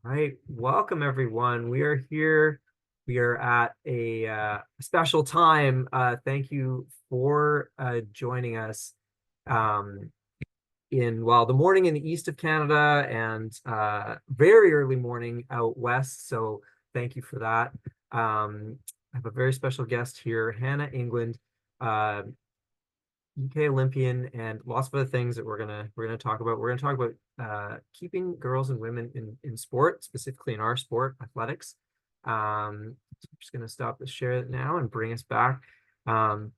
All right, welcome everyone. We are here. We are at a special time. Thank you for joining us um, in the morning in the east of Canada and very early morning out west. So thank you for that. I have a very special guest here, Hannah England, uh, UK Olympian, and lots of other things that we're gonna talk about. We're gonna talk about keeping girls and women in sport, specifically in our sport, athletics. So I'm just gonna stop the share it now and bring us back. Um,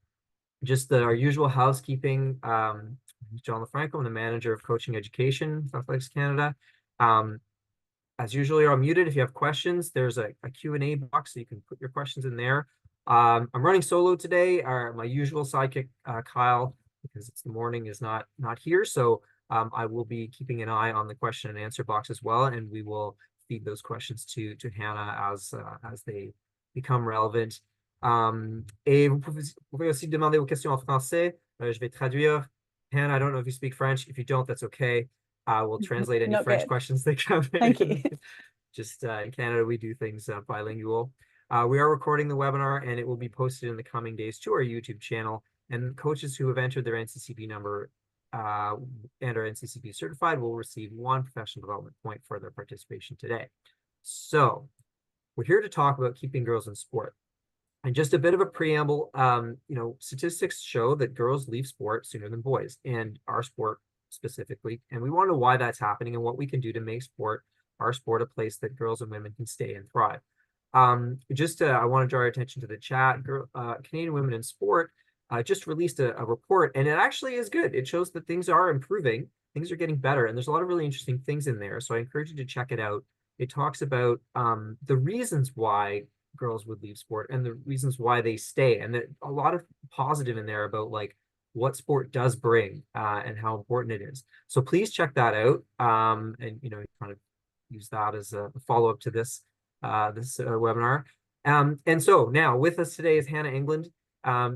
just our usual housekeeping. John LaFranco, I'm the manager of coaching education for Athletics Canada. As usual, you're muted. If you have questions, there's a Q&A box, so you can put your questions in there. I'm running solo today. My usual sidekick, Kyle, because it's the morning, is not here. So I will be keeping an eye on the question and answer box as well, and we will feed those questions to Hannah as they become relevant. Et vous pouvez aussi demander vos questions en français. Je vais traduire. Hannah, I don't know if you speak French. If you don't, that's okay. I will translate any Not French good. questions that come Thank in. you. Just in Canada, we do things bilingual. We are recording the webinar, and it will be posted in the coming days to our YouTube channel. And coaches who have entered their NCCP number and are NCCP certified will receive 1 professional development point for their participation today. So we're here to talk about keeping girls in sport. And just a bit of a preamble, statistics show that girls leave sport sooner than boys, and our sport specifically. And we want to know why that's happening and what we can do to make our sport, a place that girls and women can stay and thrive. I want to draw your attention to the chat. Canadian Women in Sport just released a report, and it actually is good. It shows that things are improving, things are getting better, and there's a lot of really interesting things in there. So I encourage you to check it out. It talks about the reasons why girls would leave sport and the reasons why they stay, and a lot of positive in there about like what sport does bring and how important it is. So please check that out, and kind of use that as a follow-up to this webinar. And so now with us today is Hannah England.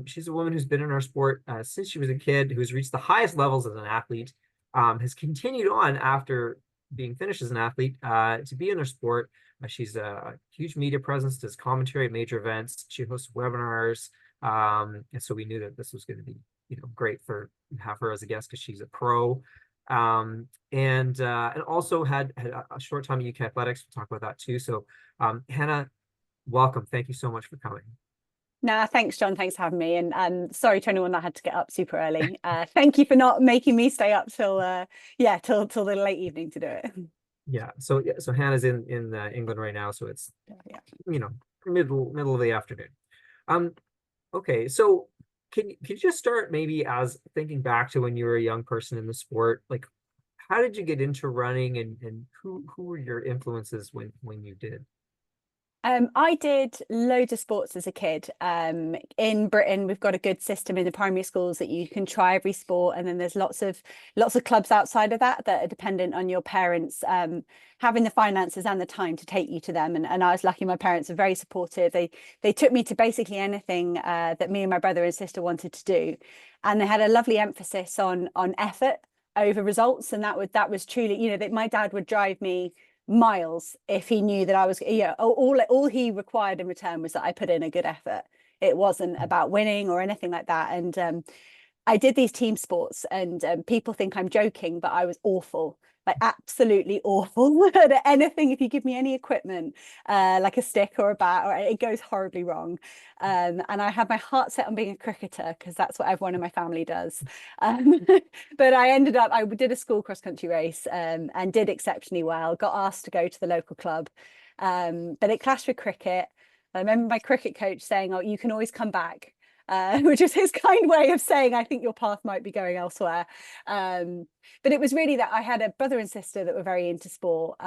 She's a woman who's been in our sport since she was a kid, who's reached the highest levels as an athlete, has continued on after being finished as an athlete to be in our sport. She's a huge media presence, does commentary at major events. She hosts webinars. And so we knew that this was going to be, great for have her as a guest because she's a pro. And also had a short time at UK Athletics. We'll talk about that too. So Hannah, welcome. Thank you so much for coming. Nah, thanks, John. Thanks for having me. And sorry to anyone that had to get up super early. Thank you for not making me stay up till the late evening to do it. Yeah. So Hannah's in England right now. So it's middle of the afternoon. Okay. So can you just start maybe as thinking back to when you were a young person in the sport, like how did you get into running and who were your influences when you did? I did loads of sports as a kid. In Britain, we've got a good system in the primary schools that you can try every sport, and then there's lots of clubs outside of that are dependent on your parents having the finances and the time to take you to them. And I was lucky; my parents are very supportive. They took me to basically anything that me and my brother and sister wanted to do, and they had a lovely emphasis on effort over results. And that was truly, that my dad would drive me miles if he knew that I was, all he required in return was that I put in a good effort. It wasn't about winning or anything like that. And I did these team sports, and people think I'm joking, but I was awful, like absolutely awful at anything. If you give me any equipment, like a stick or a bat, or it goes horribly wrong. And I had my heart set on being a cricketer because that's what everyone in my family does. But I did a school cross country race and did exceptionally well. Got asked to go to the local club, but it clashed with cricket. I remember my cricket coach saying, "Oh, you can always come back." Which is his kind way of saying, I think your path might be going elsewhere. But it was really that I had a brother and sister that were very into sport,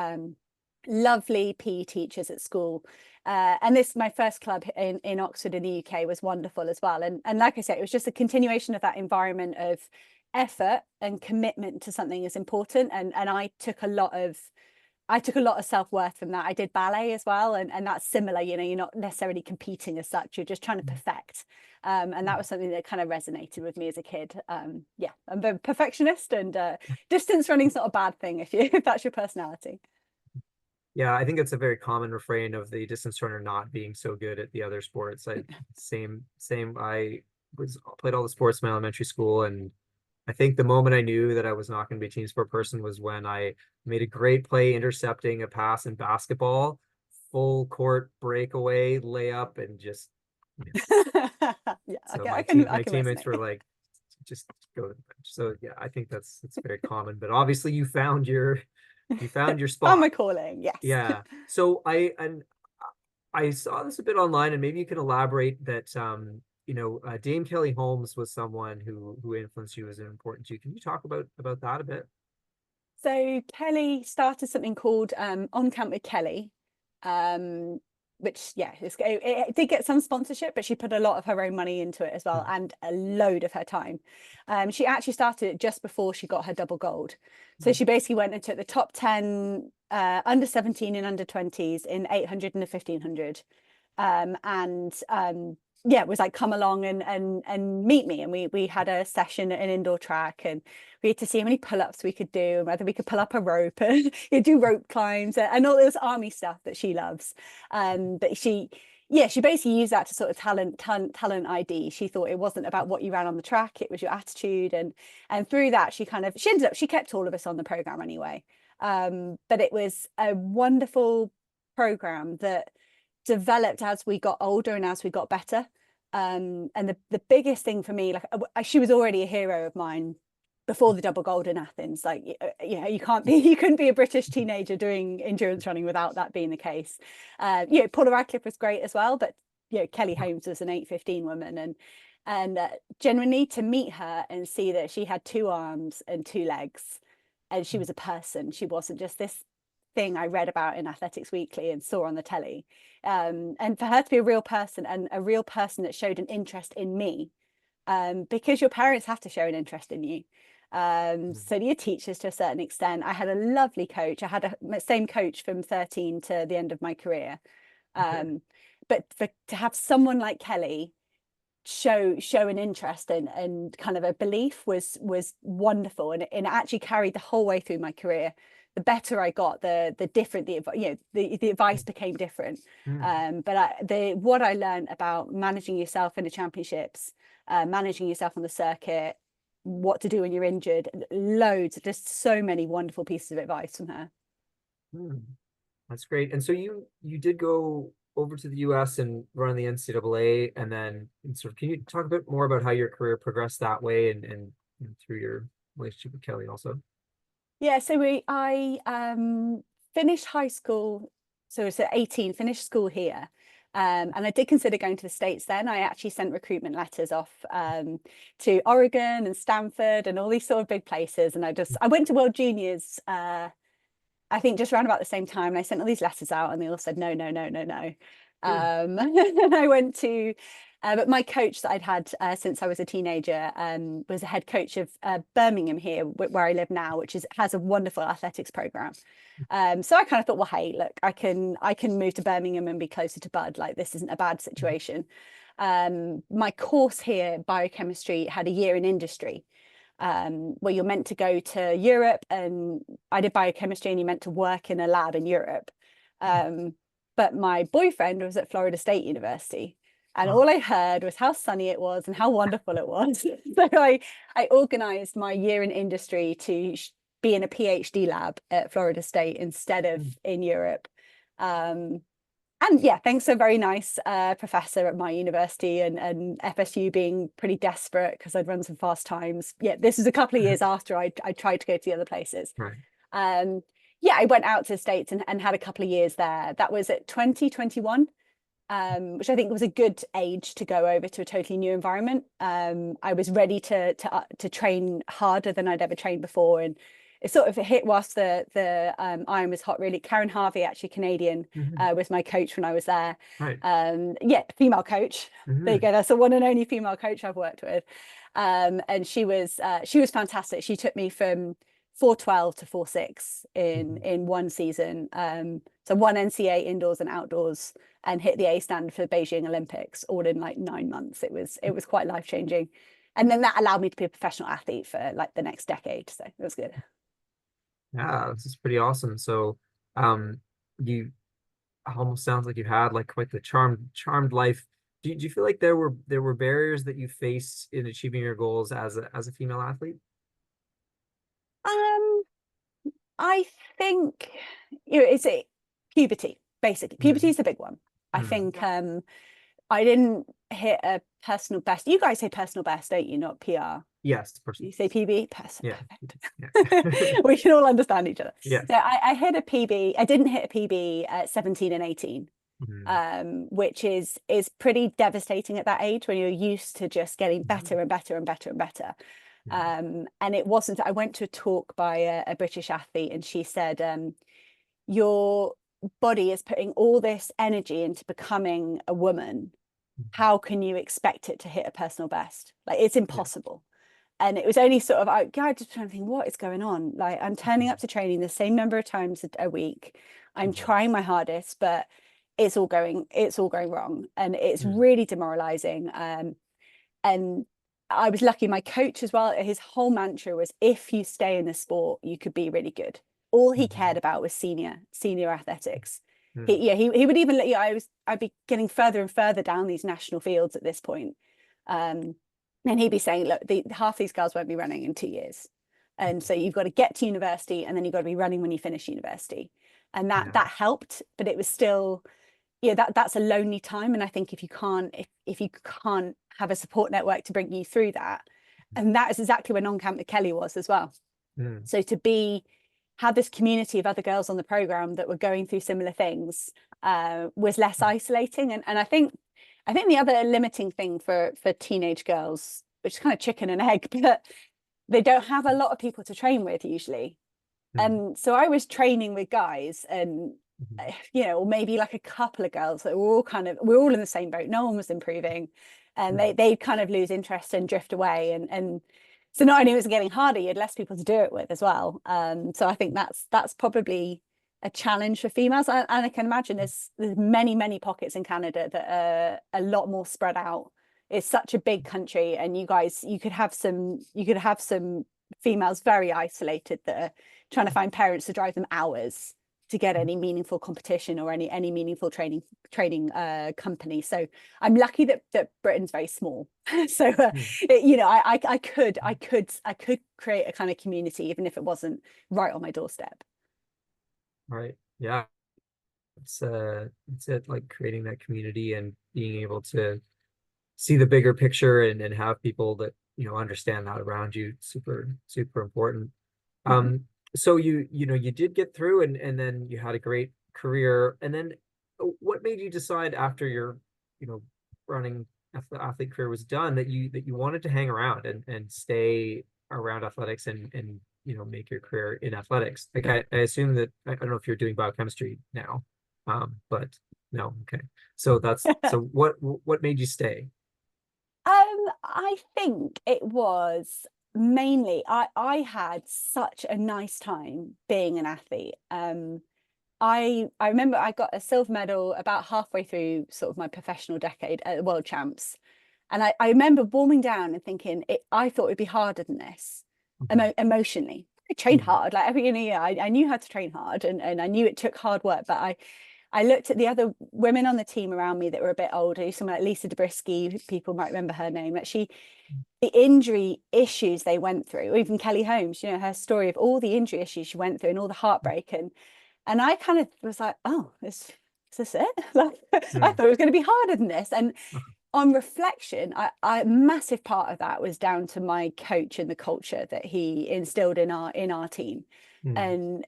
lovely PE teachers at school. And my first club in Oxford in the UK was wonderful as well. And like I said, it was just a continuation of that environment of effort and commitment to something is important. And I took a lot of self-worth from that. I did ballet as well, and that's similar. You're not necessarily competing as such, you're just trying to perfect. And that was something that kind of resonated with me as a kid. I'm a perfectionist, and distance running's not a bad thing if that's your personality. Yeah, I think it's a very common refrain of the distance runner not being so good at the other sports. Same. I played all the sports in my elementary school, and I think the moment I knew that I was not going to be a team sport person was when I made a great play intercepting a pass in basketball, full court breakaway, layup, and just missed. Yeah, So I my can teammates were resonate. like, just go to the bench. So yeah, I think that's very common. But obviously you found your Found my spot. calling, yes. Yeah. So I saw this a bit online, and maybe you can elaborate that Dame Kelly Holmes was someone who influenced you as important to you. Can you talk about that a bit? So Kelly started something called On Camp with Kelly, um, which yeah, it did get some sponsorship, but she put a lot of her own money into it as well, Mm, and a load of her time. She actually started it just before she got her double gold. So mm, she basically went and took the top 10 under 17 and under 20s in 800 and a 1500. And yeah, it was like come along and meet me, and we had a session at an indoor track, and we had to see how many pull-ups we could do and whether we could pull up a rope and you do rope climbs and all this army stuff that she loves. But she basically used that to sort of talent ID. She thought it wasn't about what you ran on the track, it was your attitude, and through that she kept all of us on the program anyway. But it was a wonderful program that developed as we got older and as we got better. And the biggest thing for me, like she was already a hero of mine before the double gold in Athens. Like you couldn't be a British teenager doing endurance running without that being the case. Paula Radcliffe was great as well, but Kelly Holmes was an 8:15 woman, and genuinely to meet her and see that she had two arms and two legs, and she was a person. She wasn't just this thing I read about in Athletics Weekly and saw on the telly. And for her to be a real person, and a real person that showed an interest in me, because your parents have to show an interest in you. mm, So do your teachers to a certain extent. I had a lovely coach. I had a same coach from 13 to the end of my career. okay. But to have someone like Kelly show an interest and kind of a belief was wonderful, and it actually carried the whole way through my career. The better I got, the different the advice became different. Mm, But what I learned about managing yourself in the championships, managing yourself on the circuit, what to do when you're injured, loads, just so many wonderful pieces of advice from her. mm. That's great. And so you did go over to the US and run the NCAA, and then sort of can you talk a bit more about how your career progressed that way and through your relationship with Kelly also? Yeah, so I finished high school, so it's at 18, finished school here. And I did consider going to the States then. I actually sent recruitment letters off to Oregon and Stanford and all these sort of big places. And I went to World Juniors, I think just around about the same time. And I sent all these letters out, and they all said no, no, no, no, no. Mm, And I went to but my coach that I'd had since I was a teenager was a head coach of Birmingham here, where I live now, which has a wonderful athletics program. So I kind of thought, well, hey, look, I can move to Birmingham and be closer to Bud. Like, this isn't a bad situation. My course here, biochemistry, had a year in industry, where you're meant to go to Europe, and I did biochemistry, and you're meant to work in a lab in Europe. But my boyfriend was at Florida State University, and wow. all I heard was how sunny it was and how wonderful it was. So I organized my year in industry to be in a PhD lab at Florida State instead of Mm, in Europe. Um, and yeah, thanks to a very nice professor at my university, and FSU being pretty desperate because I'd run some fast times. Yeah, this was a couple of years after I tried to go to the other places. right. Um, yeah, I went out to the States and had a couple of years there. That was at 2021, which I think was a good age to go over to a totally new environment. I was ready to train harder than I'd ever trained before, and it sort of hit whilst the iron was hot. Really, Karen Harvey, actually Canadian, Mhm, was my coach when I was there. right. Yeah, female coach. There you Mhm, go. That's the one and only female coach I've worked with. And she was fantastic. She took me from 412 to 46 mhm. in one season. So one NCAA indoors and outdoors, and hit the A standard for the Beijing Olympics all in like 9 months. It was quite life-changing. And then that allowed me to be a professional athlete for like the next decade. So it was good. Yeah, this is pretty awesome. So, um, you almost sounds like you had like quite the charmed life. Do you feel like there were barriers that you faced in achieving your goals as a female athlete? Um, I think, it's puberty, basically. Puberty Mm, is the big one. I mm. think I didn't hit a personal best. You guys say personal best, don't you? Not PR. Yes, You personal. say PB? Person, Yeah. perfect. Yeah. We can all understand each other. Yes. No, I hit a PB. I didn't hit a PB at 17 and 18, Mm, which is pretty devastating at that age when you're used to just getting mm, better and better and better and better. yeah. And it wasn't, I went to a talk by a British athlete, and she said, your body is putting all this energy into becoming a woman. Mhm. How can you expect it to hit a personal best? Like, it's Yeah. impossible. And it was only sort of, I just trying to think, what is going on? Like, I'm turning up to training the same number of times a week. I'm Mhm. trying my hardest, but it's all going wrong, and it's Mm, really demoralizing. And I was lucky. My coach as well, his whole mantra was, if you stay in the sport, you could be really good. All he cared mhm, about was senior athletics. mm, He would even let you, I'd be getting further and further down these national fields at this point. Um, and he'd be saying, look, half these girls won't be running in 2 years. And so you've got to get to university, and then you've got to be running when you finish university. And that yeah. that helped, but it was still, that's a lonely time. And I think if you can't have a support network to bring you through that, and that is exactly where non-camp with Kelly was as well. Mm, So to have this community of other girls on the program that were going through similar things was less isolating. And I think the other limiting thing for teenage girls, which is kind of chicken and egg, but they don't have a lot of people to train with usually. mm, And so I was training with guys, and mhm, or maybe like a couple of girls that we're all in the same boat. No one was improving, and mm, they kind of lose interest and drift away. And so not only was it getting harder, you had less people to do it with as well. So I think that's probably a challenge for females. And I can imagine there's many pockets in Canada that are a lot more spread out. It's such a big country, and you could have some females very isolated that are trying to find parents to drive them hours to get any meaningful competition or any meaningful training company. So I'm lucky that Britain's very small. So mm. I could create a kind of community even if it wasn't right on my doorstep. Right. Yeah. It's it, like creating that community and being able to see the bigger picture and have people that, understand that around you. Super important. Mhm. Um, so you did get through and then you had a great career. And then what made you decide after your, you know, running athlete career was done that you wanted to hang around and stay around athletics and make your career in athletics? Like I assume that I don't know if you're doing biochemistry now. But no, okay. So what made you stay? I think it was mainly I had such a nice time being an athlete. I remember I got a silver medal about halfway through sort of my professional decade at the World Champs. And I remember warming down and thinking I thought it'd be harder than this Mhm, emotionally. I trained mhm, hard, like every year I knew how to train hard, and I knew it took hard work, but I looked at the other women on the team around me that were a bit older, someone like Lisa Dobrisky, people might remember her name, that the injury issues they went through, or even Kelly Holmes, her story of all the injury issues she went through and all the heartbreak. And I kind of was like, oh, is this it? Like, I mm, thought it was going to be harder than this. And on reflection, a massive part of that was down to my coach and the culture that he instilled in our team. mm, And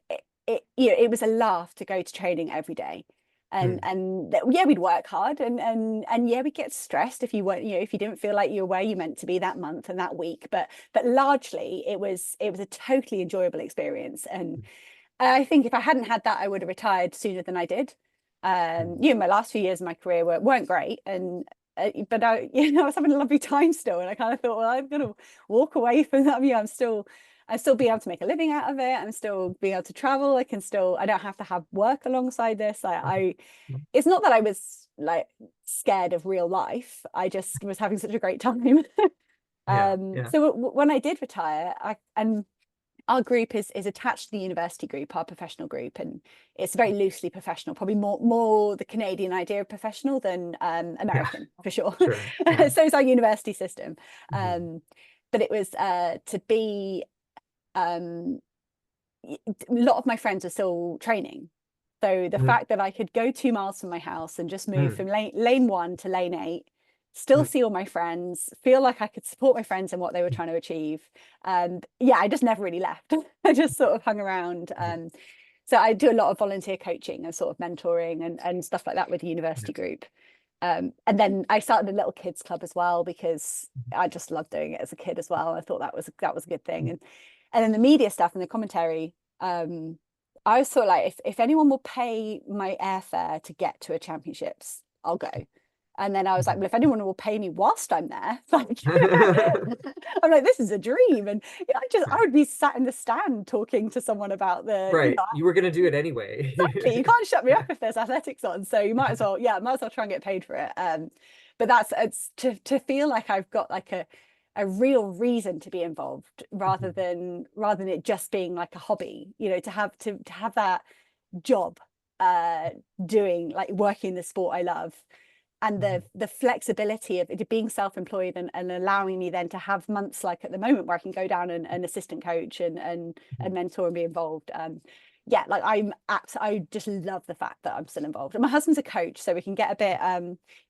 it was a laugh to go to training every day. And mm, yeah, we'd work hard, and yeah, we'd get stressed if you weren't, if you didn't feel like you were where you meant to be that month and that week. But largely it was a totally enjoyable experience. And I think if I hadn't had that, I would have retired sooner than I did. mm, My last few years of my career weren't great, and but I was having a lovely time still, and I kind of thought, well, I'm going to walk away from that. I still be able to make a living out of it. I'm still being able to travel. I don't have to have work alongside this. mm. It's not that I was like scared of real life. I just was having such a great time. Yeah, yeah. So when I did retire, our group is attached to the university group, our professional group, and it's very loosely professional, probably more the Canadian idea of professional than American, for sure. Sure. Yeah. So is our university system. Mhm. But it was to be a lot of my friends are still training. So the Mhm. fact that I could go 2 miles from my house and just move Mhm. from lane 1 to lane 8, still Mhm. see all my friends, feel like I could support my friends in what they were trying to achieve. And yeah, I just never really left. I just sort of hung around. So I do a lot of volunteer coaching and sort of mentoring and stuff like that with the university group. And then I started a little kids club as well, because I just loved doing it as a kid as well. I thought that was a good thing. And then the media stuff and the commentary, I was sort of like, if anyone will pay my airfare to get to a championships, I'll go. And then I was like, well, if anyone will pay me whilst I'm there, like, I'm like, this is a dream. And I would be sat in the stand talking to someone about Right. You were gonna do it anyway. exactly, you can't shut me Yeah. up if there's athletics on. So you might as well, try and get paid for it. But it's to feel like I've got like a real reason to be involved, rather than it just being like a hobby, to have that job, doing, like, working the sport I love, and the flexibility of it being self-employed, and allowing me then to have months like at the moment where I can go down and assistant coach and mentor and be involved. Yeah, like I just love the fact that I'm still involved. And my husband's a coach, so we can get a bit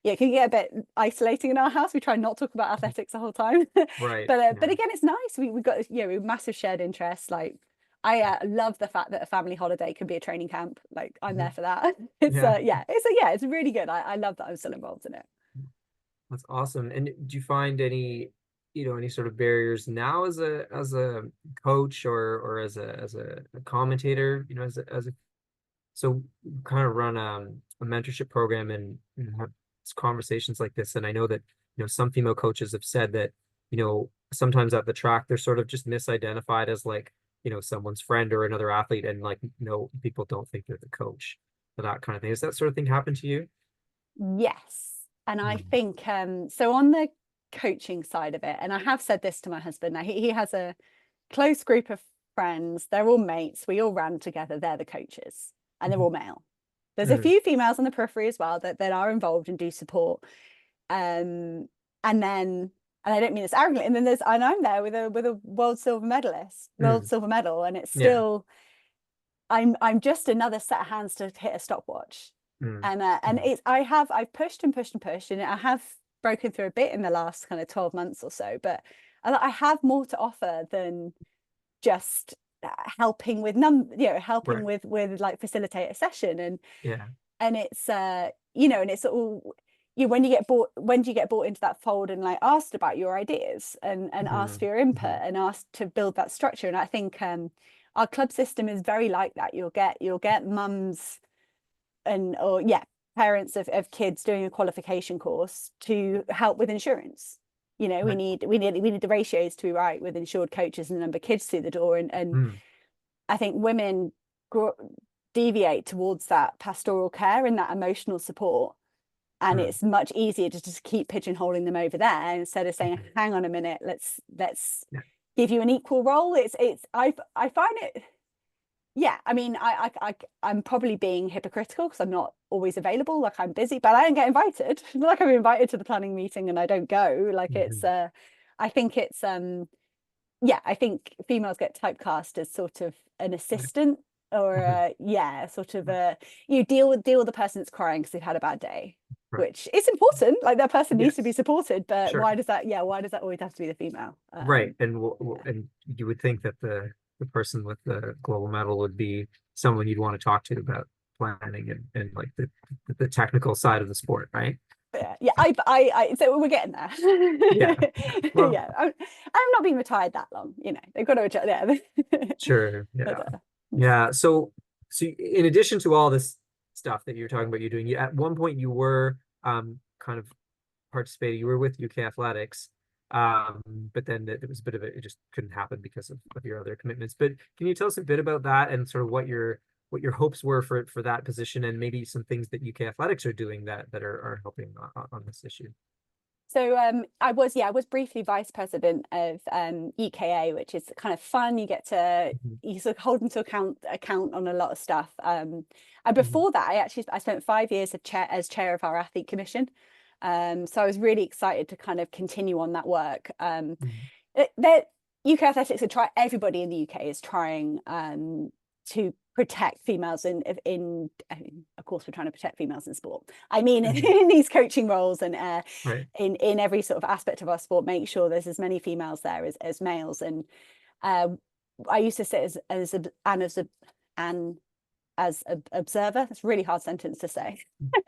it can get a bit isolating in our house. We try not to talk about athletics the whole time. Right. But again, it's nice. We've got we have massive shared interests. Like, I love the fact that a family holiday can be a training camp. Like, I'm there for that. Yeah. It's really good. I love that I'm still involved in it. That's awesome. And do you find any, any sort of barriers now as a coach or as a commentator, so kind of run a mentorship program and have conversations like this. And I know that, some female coaches have said that, sometimes at the track, they're sort of just misidentified as like, someone's friend or another athlete. And like, no, people don't think they're the coach for that kind of thing. Does that sort of thing happen to you? Yes. And I Mm. think so on the coaching side of it, and I have said this to my husband, now he has a close group of friends, they're all mates, we all ran together, they're the coaches, and they're all male. There's a Mm. few females on the periphery as well that are involved and do support. And then, and I don't mean this arrogantly, and then I'm there with a world silver Mm. medal, and it's Yeah. still, I'm just another set of hands to hit a stopwatch. Mm. And Mm. I've pushed and pushed and pushed, and I have broken through a bit in the last kind of 12 months or so, but I have more to offer than just helping with helping Right. with like facilitate a session. Yeah. And it's and it's all when you get bought when do you get brought into that fold and like asked about your ideas and asked for your input and asked to build that structure. And I think our club system is very like that. You'll get mums or parents of kids doing a qualification course to help with insurance. We Right. need the ratios to be right with insured coaches and the number of kids through the door. And Mm. I think women deviate towards that pastoral care and that emotional support, and Mm. it's much easier to just keep pigeonholing them over there instead of saying, Mhm. hang on a minute, let's Yeah. give you an equal role. I find it, I mean, I'm probably being hypocritical because I'm not always available. Like, I'm busy, but I don't get invited. Like, I'm invited to the planning meeting and I don't go. Like, it's Mhm. I think it's I think females get typecast as sort of an Right. assistant, or Mhm. sort of Right. you deal with the person that's crying because they've had a bad day, Right. which is important. Like, that person needs to be Yes. supported, but Sure. why does that always have to be the female? Right. And you would think that the person with the global medal would be someone you'd want to talk to about planning and like the technical side of the sport, right? Yeah, so we're getting there. Yeah. Well, I'm not being retired that long, they've got to adjust. Yeah. sure. But, Yeah. Yeah. So in addition to all this stuff that you're talking about, you're doing, at one point you were kind of participating. You were with UK Athletics, but then it was a bit of it just couldn't happen because of your other commitments. But can you tell us a bit about that and sort of what your hopes were for that position, and maybe some things that UK Athletics are doing that are helping on this issue? So I was briefly vice president of EKA, which is kind of fun. You get to you sort of hold them to account on a lot of stuff. And before that, I spent 5 years as chair of our athlete commission. So I was really excited to kind of continue on that work. UK athletics everybody in the UK is trying to protect females in of course we're trying to protect females in sport. I mean in these coaching roles and in every sort of aspect of our sport, make sure there's as many females there as males. And I used to sit as an observer. That's a really hard sentence to say.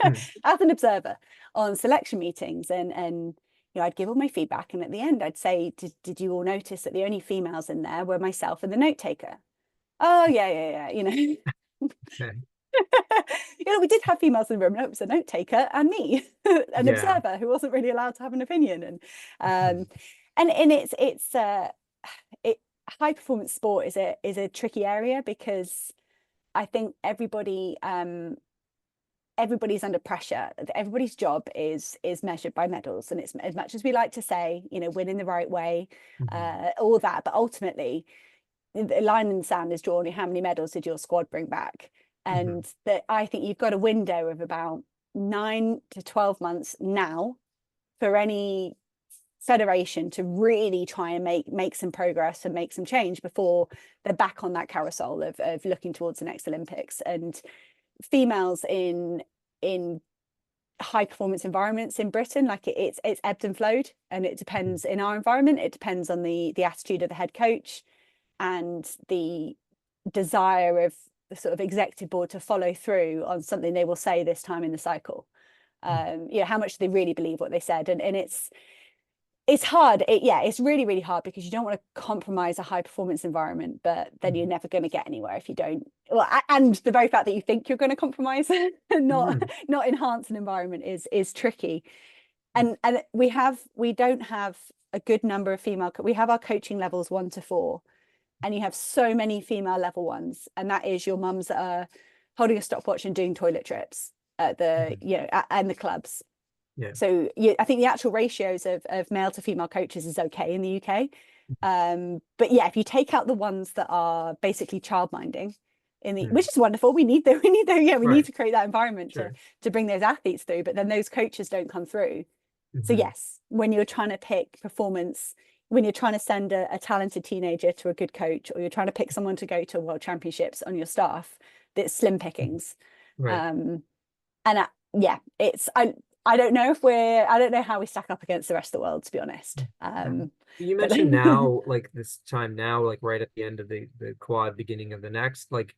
As an observer on selection meetings, and you know, I'd give all my feedback, and at the end I'd say, did you all notice that the only females in there were myself and the note taker? Oh yeah, you know. Okay. You know, we did have females in the room. No, it was a note taker and me, an observer who wasn't really allowed to have an opinion. And it's high performance sport is a tricky area, because I think everybody's under pressure. Everybody's job is measured by medals, and it's, as much as we like to say, you know, winning the right way, all that, but ultimately the line in the sand is drawn. How many medals did your squad bring back? And that, I think you've got a window of about 9 to 12 months now for any federation to really try and make some progress and make some change before they're back on that carousel of looking towards the next Olympics. And females in high performance environments in Britain, like it's ebbed and flowed, and it depends. In our environment, it depends on the attitude of the head coach and the desire of the sort of executive board to follow through on something they will say this time in the cycle. You know, how much do they really believe what they said? And it's hard. It's really, really hard, because you don't want to compromise a high performance environment, but then you're never going to get anywhere if you don't. Well, and the very fact that you think you're going to compromise and not enhance an environment is tricky. And we don't have a good number of female. We have our coaching levels 1 to 4, and you have so many female level ones, and that is your mums that are holding a stopwatch and doing toilet trips at the and the clubs. So I think the actual ratios of male to female coaches is okay in the UK, but if you take out the ones that are basically childminding which is wonderful, we need need to create that environment to bring those athletes through, but then those coaches don't come through. So yes, when you're trying to pick performance, when you're trying to send a talented teenager to a good coach, or you're trying to pick someone to go to world championships on your staff, that's slim pickings. It's I don't know how we stack up against the rest of the world, to be honest. You mentioned now, like this time now, like right at the end of the quad, beginning of the next, like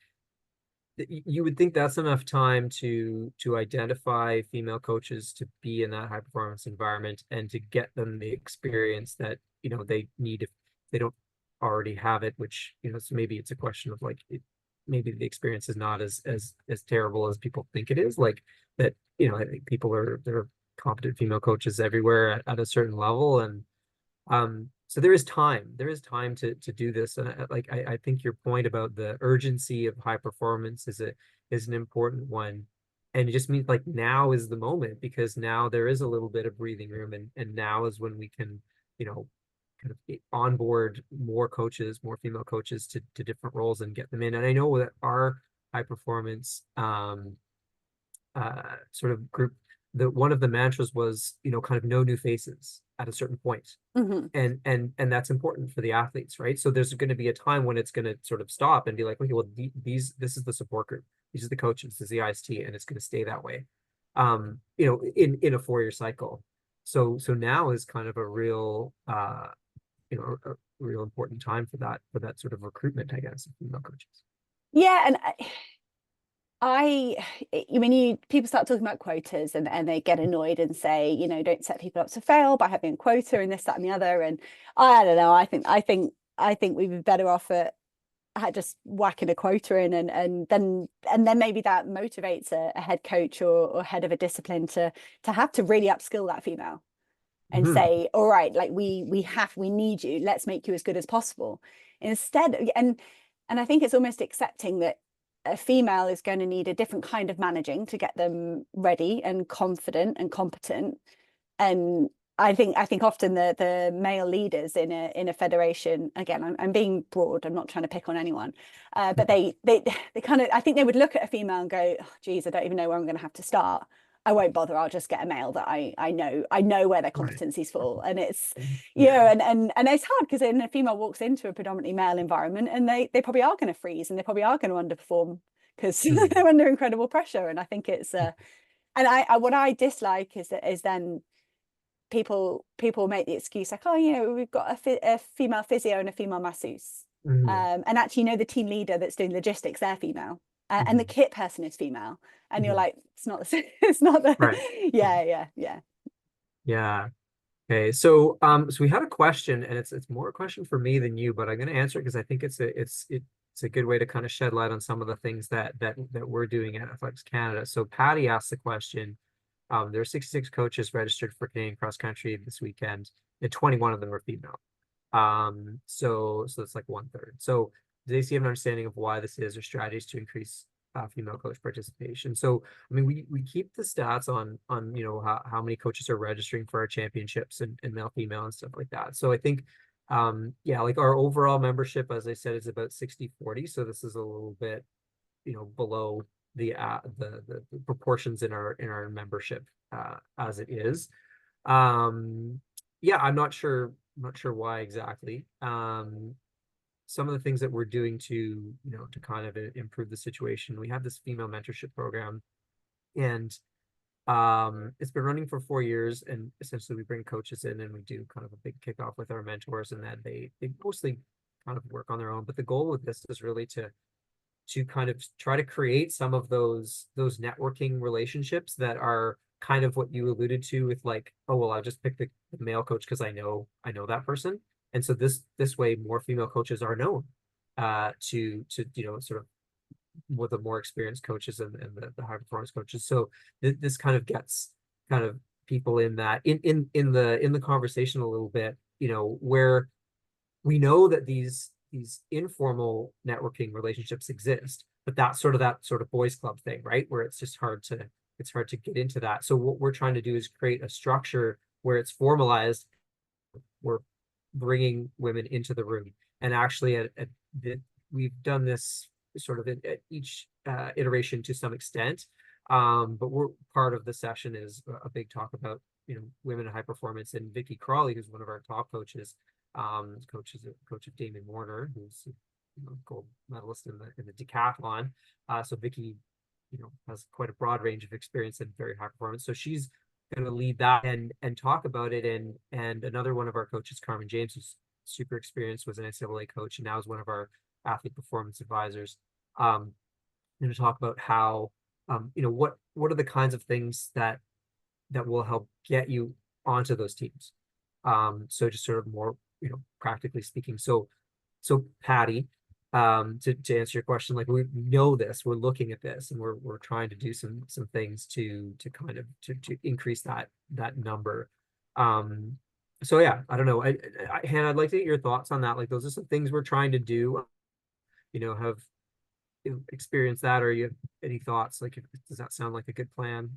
you would think that's enough time to identify female coaches to be in that high performance environment, and to get them the experience that, you know, they need if they don't already have it, which, you know, so maybe it's a question of like, maybe the experience is not as terrible as people think it is. Like that, you know, I think there are competent female coaches everywhere at a certain level, and so there is time to do this. And I think your point about the urgency of high performance is an important one, and it just means like now is the moment, because now there is a little bit of breathing room, and now is when we can, you know, kind of onboard more coaches, more female coaches to different roles and get them in. And I know that our high performance sort of group, one of the mantras was, you know, kind of no new faces at a certain point. And that's important for the athletes, right? So there's going to be a time when it's going to sort of stop and be like, okay, well, this is the support group, these are the coaches, this is the IST, and it's going to stay that way, you know, in a 4-year cycle. So now is kind of a real you know, a real important time for that sort of recruitment, I guess, of female coaches. And people start talking about quotas, and they get annoyed and say, you know, don't set people up to fail by having a quota and this, that, and the other. And I don't know. I think we'd be better off at just whacking a quota in, and then maybe that motivates a head coach or head of a discipline to have to really upskill that female and say, all right, like we need you. Let's make you as good as possible. Instead, and I think it's almost accepting that a female is going to need a different kind of managing to get them ready and confident and competent, and I think often the male leaders in a federation, again, I'm being broad, I'm not trying to pick on anyone, but they kind of, I think they would look at a female and go, oh, geez, I don't even know where I'm going to have to start. I won't bother. I'll just get a male that I know where their Right. competencies fall. And it's, you know, Yeah. and it's hard because then a female walks into a predominantly male environment and they probably are going to freeze and they probably are going to underperform because Mm. they're under incredible pressure. And I think it's and I what I dislike is then people make the excuse like, oh, you know, we've got a female physio and a female masseuse, Mm. and actually, you know, the team leader that's doing logistics, they're female, and the Mhm. kit person is female, and you're Mhm. like, it's not the same. It's not the Right. yeah. Yeah. Okay. So we had a question, and it's more a question for me than you, but I'm going to answer it because I think it's a good way to kind of shed light on some of the things that we're doing at Athletics Canada. So Patty asked the question. There are 66 coaches registered for Canadian cross country this weekend, and 21 of them are female. So it's like 1/3. So do they see an understanding of why this is, or strategies to increase female coach participation? So I mean, we keep the stats on you know how many coaches are registering for our championships and male female and stuff like that. So I think yeah, like our overall membership, as I said, is about 60/40. So this is a little bit, you know, below the proportions in our membership as it is. Yeah, I'm not sure why exactly. Some of the things that we're doing to, you know, to kind of improve the situation. We have this female mentorship program, and it's been running for 4 years, and essentially we bring coaches in and we do kind of a big kickoff with our mentors, and then they mostly kind of work on their own. But the goal with this is really to kind of try to create some of those networking relationships that are kind of what you alluded to with like, oh well, I'll just pick the male coach because I know that person. And so this way more female coaches are known to you know, sort of with the more experienced coaches and the high performance coaches. So this kind of gets kind of people in that in the conversation a little bit, you know, where we know that these informal networking relationships exist, but that sort of boys club thing, right? Where it's just it's hard to get into that. So what we're trying to do is create a structure where it's formalized. We're bringing women into the room, and actually we've done this sort of at each iteration to some extent. But we're part of the session is a big talk about, you know, women in high performance, and Vicky Crawley, who's one of our top coaches, coach of Damon Warner, who's, you know, gold medalist in the decathlon. So Vicky, you know, has quite a broad range of experience and very high performance. So she's going to lead that and talk about it. And another one of our coaches, Carmen James, who's super experienced, was an NCAA coach and now is one of our athlete performance advisors. Going to talk about how you know, what are the kinds of things that will help get you onto those teams. So just sort of more, you know, practically speaking. So Patty, to answer your question, like we know this, we're looking at this, and we're trying to do some things to kind of to increase that number. So yeah, I don't know. Hannah, I'd like to get your thoughts on that. Like those are some things we're trying to do. You know, have you experienced that, or you have any thoughts? Like, does that sound like a good plan?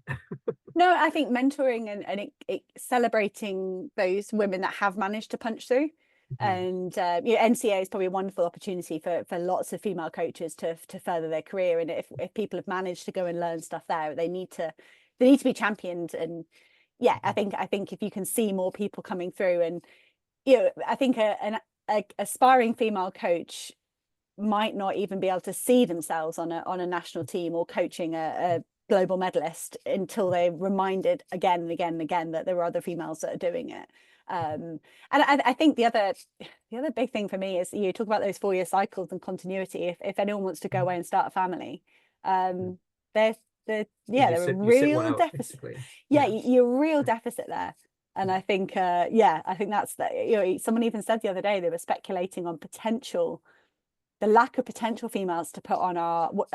No, I think mentoring and celebrating those women that have managed to punch through. Mhm. And you know, NCAA is probably a wonderful opportunity for lots of female coaches to further their career. And if people have managed to go and learn stuff there, they need to be championed. And yeah, I think if you can see more people coming through, and you know, I think an aspiring female coach might not even be able to see themselves on a national team or coaching a global medalist until they're reminded again and again and again that there are other females that are doing it. And I think the other big thing for me is, you talk about those 4-year cycles and continuity. If anyone wants to go away and start a family, there's You they're a you sit one real out deficit. basically. Yeah, Yeah. you're a real deficit there. And I think yeah, I think that's that. You know, someone even said the other day they were speculating on the lack of potential females to put on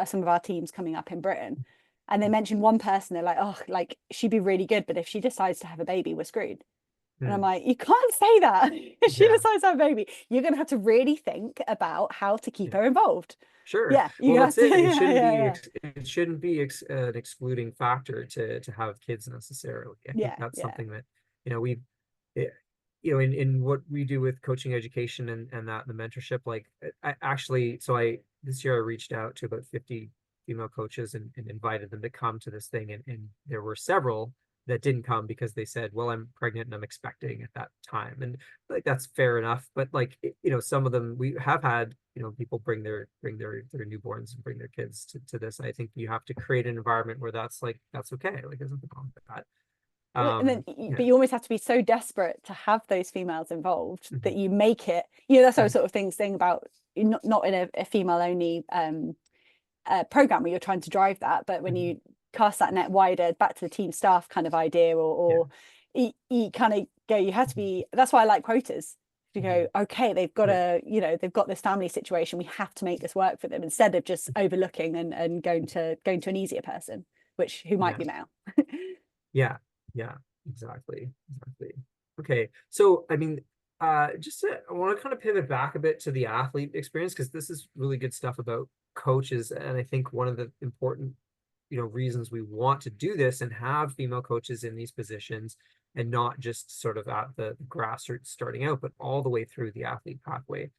some of our teams coming up in Britain. And they mentioned one person, they're like, oh, like she'd be really good, but if she decides to have a baby, we're screwed. And I'm Mm. like, you can't say that. If she Yeah. decides to have a baby, you're going to have to really think about how to keep Yeah. her involved. Sure. Yeah, Well, you have that's to. it. Yeah, yeah, It shouldn't be an excluding factor to have kids necessarily. I think yeah, that's yeah, something that, you know, In what we do with coaching education and that the mentorship, like I actually, this year I reached out to about 50 female coaches and invited them to come to this thing, and there were several that didn't come because they said, well, I'm pregnant and I'm expecting at that time, and like that's fair enough, but like some of them, we have had people bring their newborns and bring their kids to this. I think you have to create an environment where that's okay, like there's nothing wrong with that. And then, Yeah. but you almost have to be so desperate to have those females involved that you make it. That's our sort of thing about not in a female only program where you're trying to drive that, but when you cast that net wider back to the team staff kind of idea, or you kind of go, you have to be. That's why I like quotas. You go, okay, they've got they've got this family situation. We have to make this work for them instead of just overlooking and going to an easier person, who might be now. Yeah, exactly. Okay, so I mean, I want to kind of pivot back a bit to the athlete experience, because this is really good stuff about coaches, and I think one of the important reasons we want to do this and have female coaches in these positions, and not just sort of at the grassroots starting out, but all the way through the athlete pathway,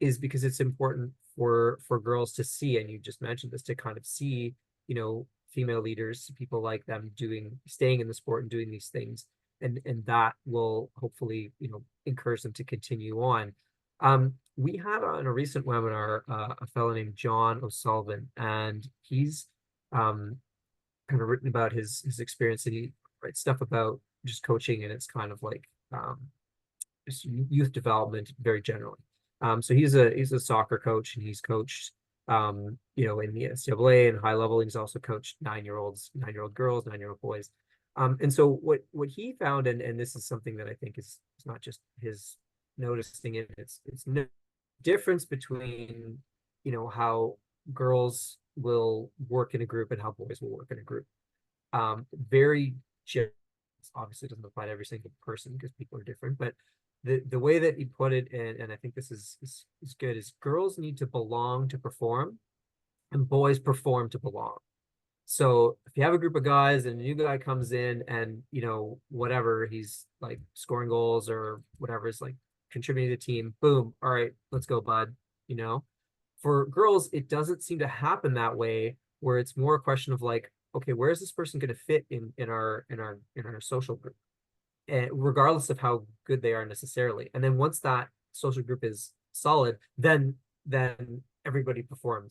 is because it's important for girls to see, and you just mentioned this, to kind of see female leaders, people like them staying in the sport and doing these things, and that will hopefully encourage them to continue on. We had on a recent webinar a fellow named John O'Sullivan, and he's kind of written about his experience, and he writes stuff about just coaching, and it's kind of like just youth development very generally. So he's a soccer coach, and he's coached in the NCAA and high level. He's also coached 9-year-old girls, 9-year-old boys. And so what he found, and this is something that I think is not just his noticing it, it's no difference between how girls will work in a group and how boys will work in a group. Very general. Obviously doesn't apply to every single person because people are different, but the way that he put it, and I think this is good, is girls need to belong to perform, and boys perform to belong. So if you have a group of guys and a new guy comes in and whatever, he's like scoring goals or whatever, is like contributing to the team, boom, all right, let's go, bud. For girls, it doesn't seem to happen that way, where it's more a question of like, okay, where is this person going to fit in our social group, regardless of how good they are necessarily. And then once that social group is solid, then everybody performs.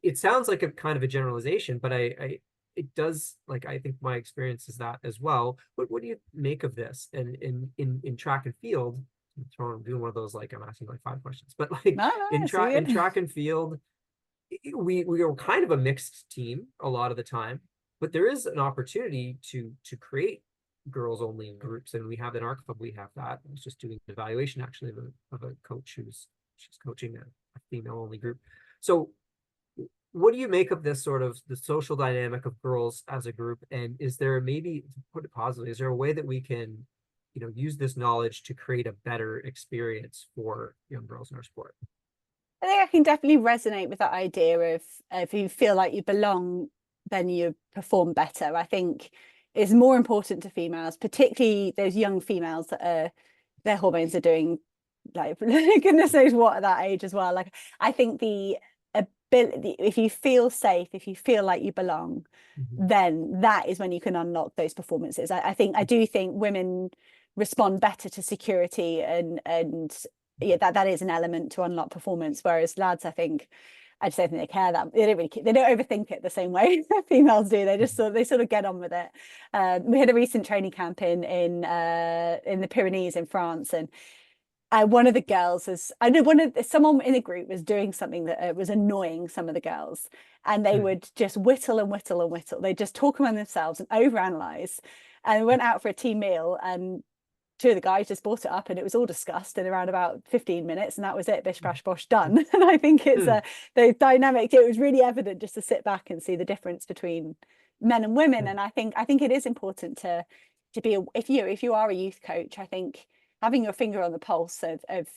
It sounds like a kind of a generalization, but it does, like, I think my experience is that as well. What do you make of this? And in track and field, I'm doing one of those, like I'm asking like 5 questions, but like in track and field, we are kind of a mixed team a lot of the time, but there is an opportunity to create girls only groups, and we have in our club, we have that. I was just doing an evaluation actually of a coach she's coaching a female only group. So what do you make of this sort of the social dynamic of girls as a group? And is there, maybe to put it positively, is there a way that we can use this knowledge to create a better experience for young girls in our sport? I think I can definitely resonate with that idea of if you feel like you belong, then you perform better. I think it's more important to females, particularly those young females that their hormones are doing, like goodness knows what at that age as well. Like, I think the ability, if you feel safe, if you feel like you belong, then that is when you can unlock those performances. I do think women respond better to security, and yeah, that is an element to unlock performance, whereas lads, I just don't think they care, that they don't really they don't overthink it the same way females do. They sort of get on with it. We had a recent training camp in the Pyrenees in France, and one of the girls someone in the group was doing something that was annoying some of the girls, and they would just whittle and whittle and whittle. They just talk among themselves and overanalyze. And we went out for a team meal, and 2 of the guys just brought it up, and it was all discussed in around about 15 minutes, and that was it. Bish bash bosh, done. And I think it's the dynamic. It was really evident just to sit back and see the difference between men and women. And I think it is important to be, if you are a youth coach, I think having your finger on the pulse of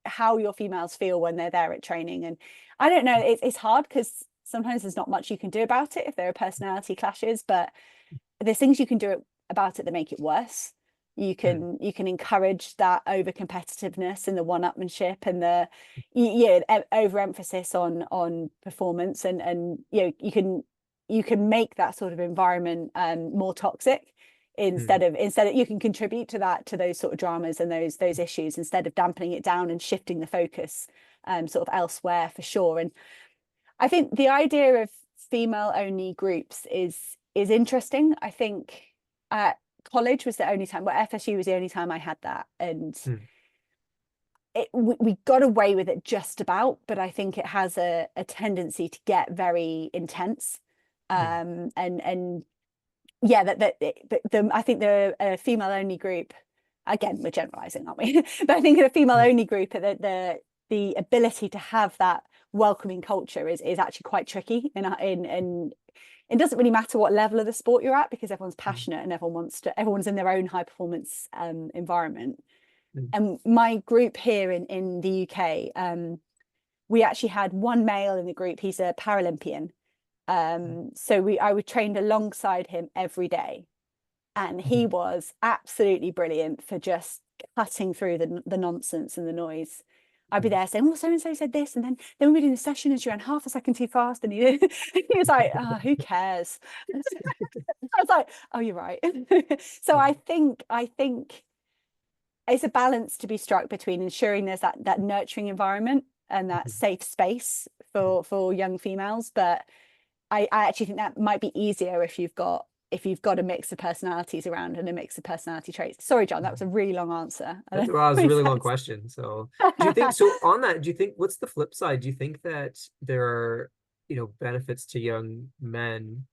how your females feel when they're there at training. And I don't know, it's hard because sometimes there's not much you can do about it if there are personality clashes, but there's things you can do about it that make it worse. You can encourage that over competitiveness and the one-upmanship and the overemphasis on performance, and you can make that sort of environment more toxic instead of you can contribute to those sort of dramas and those issues instead of dampening it down and shifting the focus sort of elsewhere, for sure. And I think the idea of female only groups is interesting. I think college was the only time, well, FSU was the only time I had that, and we got away with it just about, but I think it has a tendency to get very intense. And yeah, I think the female only group, again, we're generalizing, aren't we? But I think the female only group, the ability to have that welcoming culture is actually quite tricky, and it doesn't really matter what level of the sport you're at, because everyone's passionate and everyone's in their own high performance environment. And my group here in the UK, we actually had one male in the group. He's a Paralympian. So I would trained alongside him every day, and he was absolutely brilliant for just cutting through the nonsense and the noise. I'd be there saying, well, so-and-so said this, and then we were doing a session and she ran half a second too fast, and he was like, oh, who cares? I was like, oh, you're right. So I think it's a balance to be struck between ensuring there's that nurturing environment and that safe space for young females, but I actually think that might be easier if you've got a mix of personalities around and a mix of personality traits. Sorry, John, that was a really long answer. Well, it was a really long question. So do you think, so on that, do you think, what's the flip side? Do you think that there are, benefits to young men,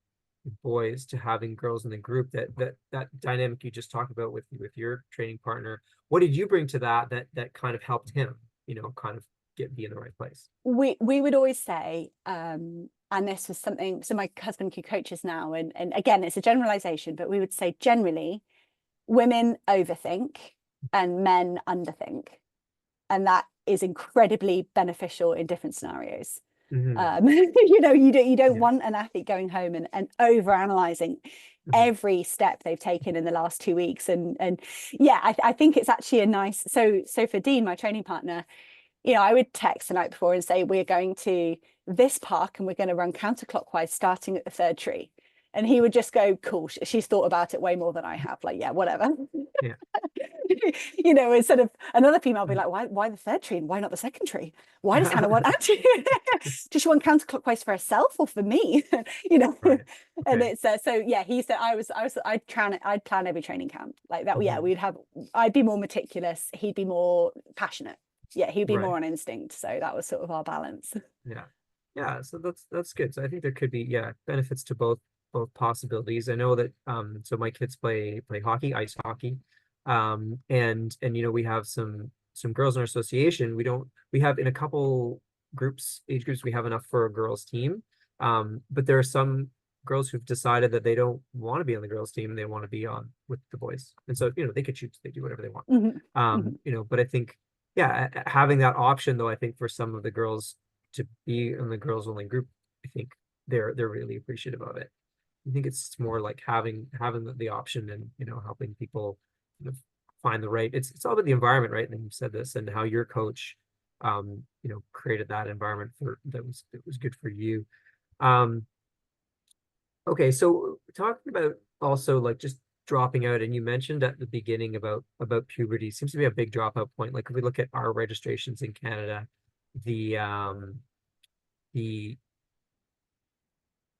boys, to having girls in the group, that dynamic you just talked about with your training partner? What did you bring to that kind of helped him, kind of be in the right place? We would always say, and this was something, so my husband who coaches now, and again, it's a generalization, but we would say generally women overthink and men underthink, and that is incredibly beneficial in different scenarios. You don't want an athlete going home and over analyzing every step they've taken in the last 2 weeks, and yeah, I think it's actually a nice, so for Dean, my training partner, I would text the night before and say, we're going to this park and we're going to run counterclockwise starting at the third tree. And he would just go, cool, she's thought about it way more than I have. Like, yeah, whatever. Yeah. Instead of another female be like, why the third tree and why not the second tree? Why does Hannah want actually? Does she want counterclockwise for herself or for me? Right. Okay. And it's so yeah, he said I'd plan every training camp like that. Yeah, I'd be more meticulous, he'd be more passionate. Yeah, he'd be more on instinct. So that was sort of our balance. Yeah, so that's good. So I think there could be benefits to both possibilities. I know that so my kids play hockey, ice hockey, and we have some girls in our association. We have in a couple age groups we have enough for a girls team, but there are some girls who've decided that they don't want to be on the girls team and they want to be on with the boys, and so they could choose, they do whatever they want. But I think having that option, though, I think for some of the girls to be in the girls only group, I think they're really appreciative of it. I think it's more like having the option and helping people find the right. It's all about the environment, right? And you said this, and how your coach created that environment that was good for you. Okay, so talking about also like just dropping out, and you mentioned at the beginning about puberty seems to be a big dropout point. Like if we look at our registrations in Canada, the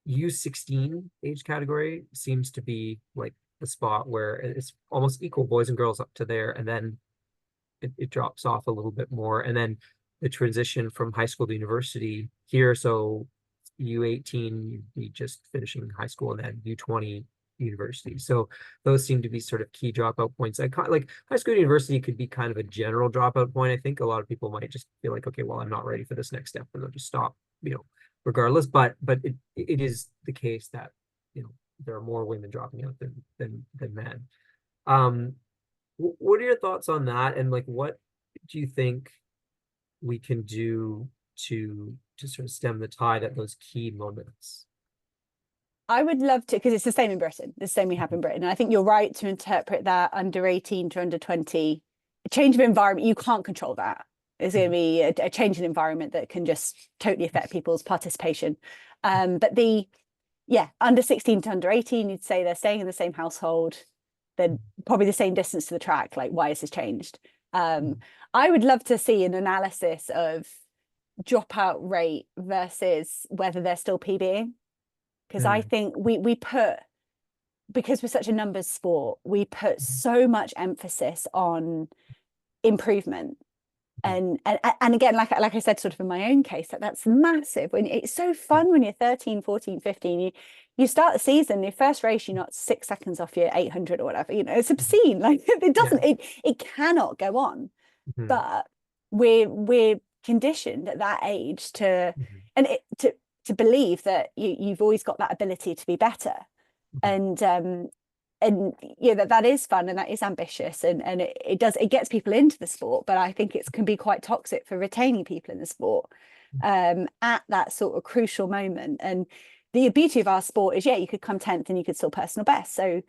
U16 age category seems to be like the spot where it's almost equal boys and girls up to there, and then it drops off a little bit more, and then the transition from high school to university here. So U18, you'd be just finishing high school, and then U20 university. So those seem to be sort of key dropout points. Like high school to university could be kind of a general dropout point. I think a lot of people might just feel like, okay, well, I'm not ready for this next step, and they'll just stop, regardless. But it is the case that there are more women dropping out than men. What are your thoughts on that, and like what do you think we can do to sort of stem the tide at those key moments? I would love to, because it's the same in Britain. The same we have in Britain. And I think you're right to interpret that under 18 to under 20, a change of environment, you can't control that. There's going to be a change in environment that can just totally affect people's participation. But under 16 to under 18, you'd say they're staying in the same household. They're probably the same distance to the track. Like, why has this changed? I would love to see an analysis of dropout rate versus whether they're still PBing. Because I think we put, because we're such a numbers sport, we put so much emphasis on improvement. And again, like I said, sort of in my own case, that's massive. When it's so fun when you're 13, 14, 15, you start the season, your first race, you're not 6 seconds off your 800 or whatever, it's obscene. Like it doesn't, it cannot go on. But we're conditioned at that age to, to believe that you've always got that ability to be better. And that is fun and that is ambitious, and it gets people into the sport, but I think it can be quite toxic for retaining people in the sport at that sort of crucial moment. And the beauty of our sport is, you could come 10th and you could still personal best. So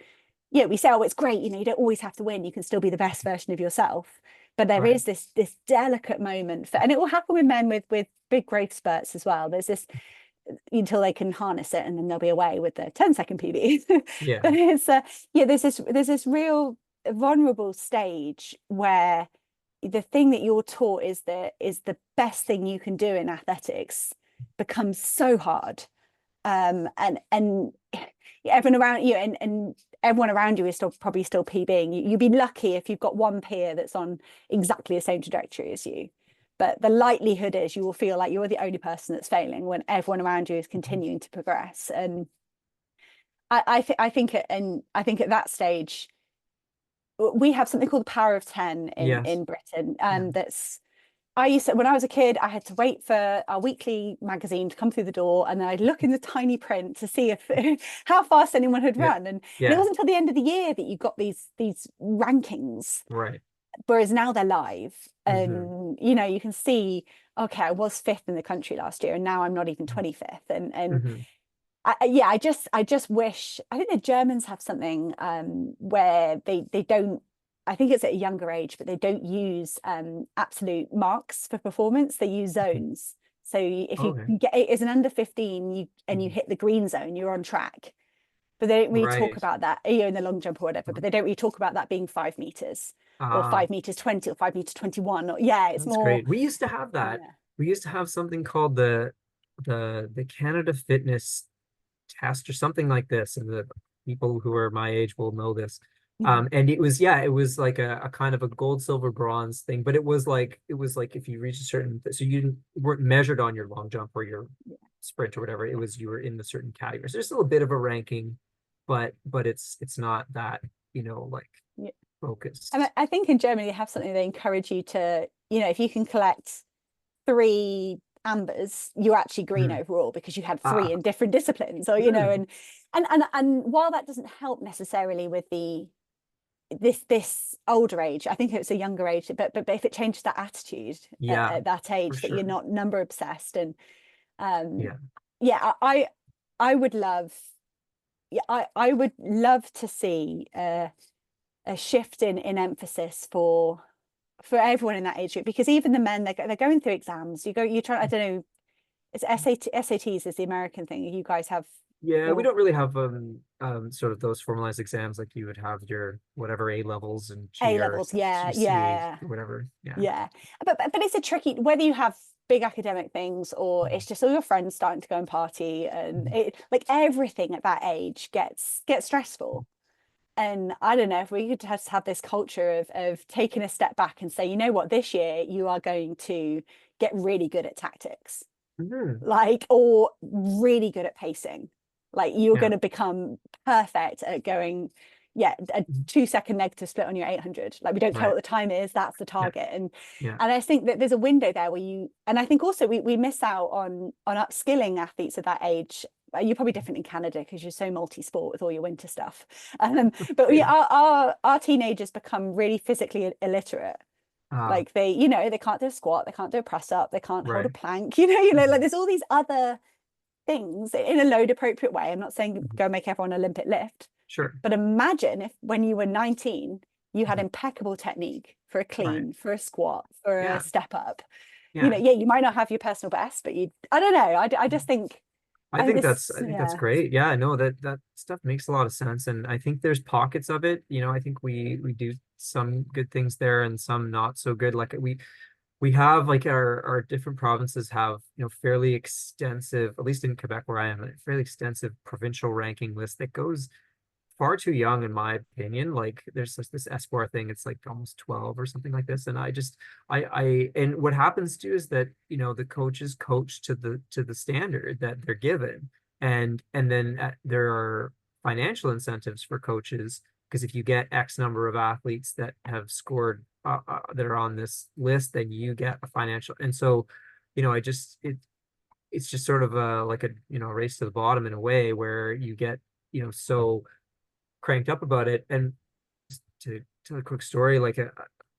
we say, oh, it's great, you don't always have to win, you can still be the best version of yourself. But there is this delicate moment and it will happen with men with big growth spurts as well. There's this, until they can harness it, and then they'll be away with the 10-second PB. But it's there's this real vulnerable stage where the thing that you're taught is the best thing you can do in athletics becomes so hard, and everyone around you and everyone around you is probably still PBing. You'd be lucky if you've got one peer that's on exactly the same trajectory as you. But the likelihood is you will feel like you're the only person that's failing when everyone around you is continuing to progress. And I think at that stage, we have something called the power of 10 in Britain. I used to, when I was a kid, I had to wait for our weekly magazine to come through the door, and then I'd look in the tiny print to see if how fast anyone had run. And it wasn't until the end of the year that you got these rankings. Right. Whereas now they're live, and you can see, okay, I was 5th in the country last year and now I'm not even 25th. And I just wish, I think the Germans have something where they don't, I think it's at a younger age, but they don't use absolute marks for performance. They use zones. So if you get it as an under 15 and you hit the green zone, you're on track. But they don't really talk about that, in the long jump or whatever, but they don't really talk about that being 5 meters or 5 meters 20 or 5 meters 21. Or, it's that's more great. We used to have that. We used to have something called the Canada Fitness Test or something like this, and the people who are my age will know this. And it was like a kind of a gold, silver, bronze thing, but it was like if you reach a certain, so you weren't measured on your long jump or your sprint or whatever, it was you were in the certain category. So there's still a bit of a ranking, but it's not that focused. And I think in Germany they have something, they encourage you to, if you can collect 3 ambers, you're actually green overall because you had 3 in different disciplines, or and while that doesn't help necessarily with this older age, I think it's a younger age, but if it changes that attitude at that age, that you're not number obsessed. And I would love to see a shift in emphasis for everyone in that age group, because even the men, they're going through exams. You're trying, I don't know, it's SATs is the American thing. You guys have we don't really have sort of those formalized exams like you would have your whatever A levels and A levels, whatever. But it's a tricky, whether you have big academic things or it's just all your friends starting to go and party, and it, like, everything at that age gets stressful. And I don't know if we could just have this culture of taking a step back and say, you know what, this year you are going to get really good at tactics, or really good at pacing. Like, you're going to become perfect at going, a 2-second negative split on your 800. Like, we don't care what the time is, that's the target. And I think that there's a window there where and I think also we miss out on upskilling athletes at that age. You're probably different in Canada because you're so multi-sport with all your winter stuff. But our teenagers become really physically illiterate. Like, they can't do a squat, they can't do a press up, they can't hold a plank. Like, there's all these other things in a load appropriate way. I'm not saying go make everyone Olympic lift, Sure. but imagine if when you were 19, you had impeccable technique for a clean, Right. for a squat, for a Yeah. step up. Yeah. Yeah, you might not have your personal best, but I don't know. I just think, I think that's yeah, great. Yeah, no, that stuff makes a lot of sense. And I think there's pockets of it. I think we do some good things there and some not so good. Like we have like our different provinces have, fairly extensive, at least in Quebec where I am, a fairly extensive provincial ranking list that goes far too young in my opinion. Like there's this S4 thing, it's like almost 12 or something like this. And and what happens too is that, the coaches coach to the standard that they're given. And then there are financial incentives for coaches, because if you get X number of athletes that have scored that are on this list, then you get a financial. And so, it's just sort of like a, race to the bottom in a way where you get, so cranked up about it. And to tell a quick story, like a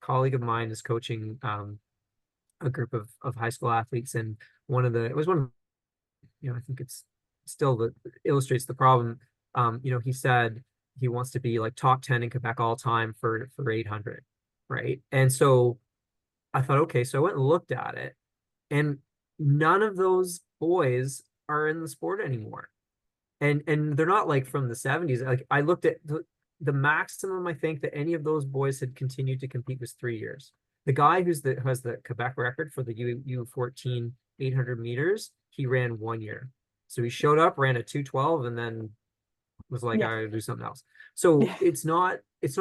colleague of mine is coaching a group of high school athletes, and it was one of, I think it's still illustrates the problem. He said he wants to be like top 10 in Quebec all time for 800, right? And so I thought, okay, so I went and looked at it, and none of those boys are in the sport anymore. And they're not like from the 70s. Like I looked at the maximum I think that any of those boys had continued to compete was 3 years. The guy who has the Quebec record for the U14 800 meters, he ran 1 year. So he showed up, ran a 2:12, and then was like, I gotta do something else. So it's not